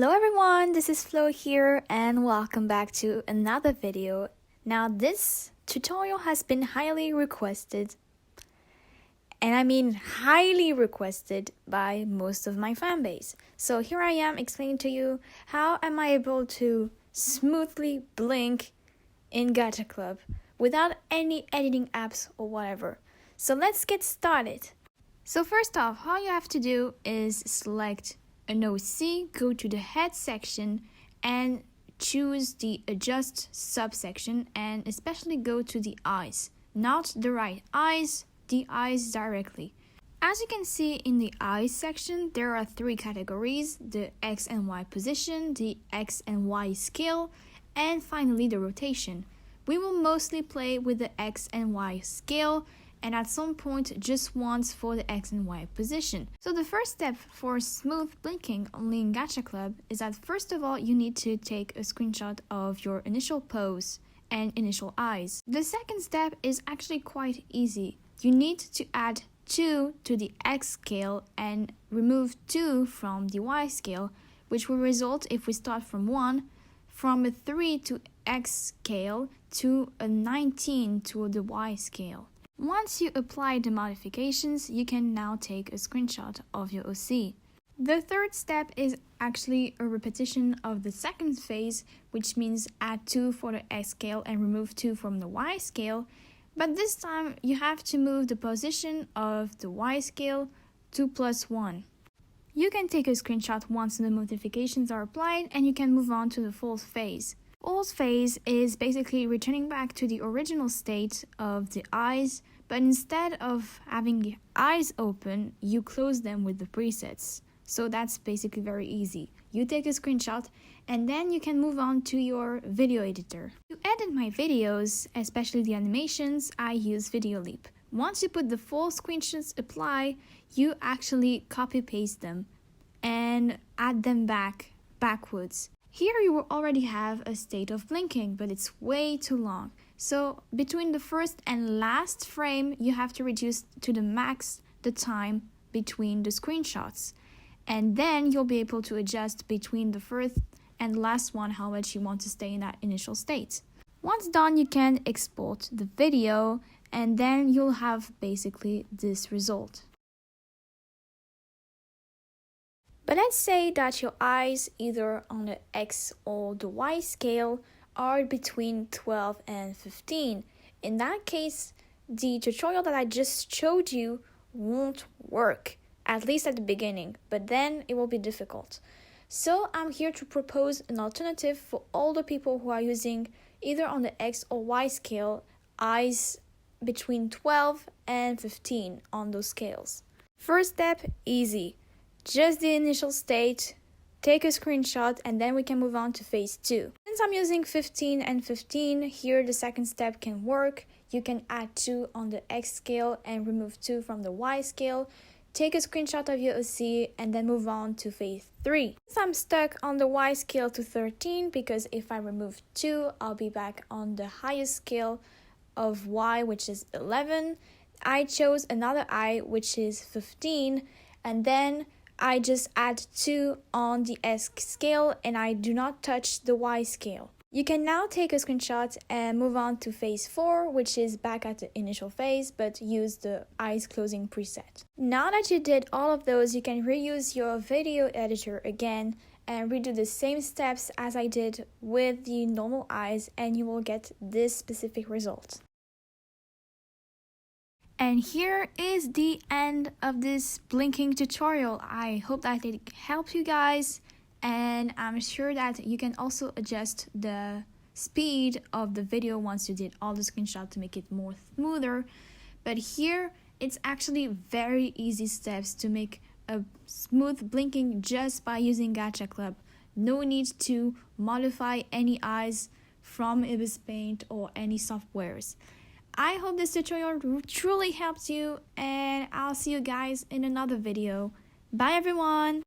Hello everyone, this is Flo here and welcome back to another video. Now this tutorial has been highly requested, and I mean highly requested by most of my fan base. So here I am explaining to you how am I able to smoothly blink in Gacha Club without any editing apps or whatever. So let's get started. So first off, all you have to do is select an OC, go to the head section and choose the adjust subsection, and especially go to the eyes, not the right eyes, the eyes directly. As you can see in the eyes section, there are three categories: the X and Y position, the X and Y scale, and finally the rotation. We will mostly play with the X and Y scale, and at some point just once for the X and Y position. So the first step for smooth blinking only in Gacha Club is that first of all you need to take a screenshot of your initial pose and initial eyes. The second step is actually quite easy. You need to add 2 to the X scale and remove 2 from the Y scale, which will result, if we start from 1, from a 3 to X scale to a 19 to the Y scale. Once you apply the modifications, you can now take a screenshot of your OC. The third step is actually a repetition of the second phase, which means add 2 for the X scale and remove 2 from the Y scale. But this time you have to move the position of the Y scale to +1. You can take a screenshot once the modifications are applied and you can move on to the fourth phase. Fourth phase is basically returning back to the original state of the eyes, but instead of having the eyes open, you close them with the presets. So that's basically very easy. You take a screenshot and then you can move on to your video editor. To edit my videos, especially the animations, I use VideoLeap. Once you put the full screenshots apply, you actually copy paste them and add them backwards. Here you will already have a state of blinking, but it's way too long. So between the first and last frame, you have to reduce to the max the time between the screenshots. And then you'll be able to adjust between the first and last one how much you want to stay in that initial state. Once done, you can export the video and then you'll have basically this result. But let's say that your eyes, either on the X or the Y scale, are between 12 and 15. In that case, the tutorial that I just showed you won't work, at least at the beginning, but then it will be difficult. So I'm here to propose an alternative for all the people who are using either on the X or Y scale, eyes between 12 and 15 on those scales. First step, easy. Just the initial state, take a screenshot, and then we can move on to phase 2. Since I'm using 15 and 15, here the second step can work. You can add 2 on the X scale and remove 2 from the Y scale. Take a screenshot of your OC and then move on to phase 3. Since I'm stuck on the Y scale to 13, because if I remove 2, I'll be back on the highest scale of Y, which is 11. I chose another I, which is 15, and then I just add 2 on the X scale and I do not touch the Y scale. You can now take a screenshot and move on to phase 4, which is back at the initial phase, but use the eyes closing preset. Now that you did all of those, you can reuse your video editor again and redo the same steps as I did with the normal eyes, and you will get this specific result. And here is the end of this blinking tutorial. I hope that it helped you guys, and I'm sure that you can also adjust the speed of the video once you did all the screenshots to make it more smoother. But here it's actually very easy steps to make a smooth blinking just by using Gacha Club. No need to modify any eyes from Ibis Paint or any softwares. I hope this tutorial truly helped you, and I'll see you guys in another video. Bye everyone!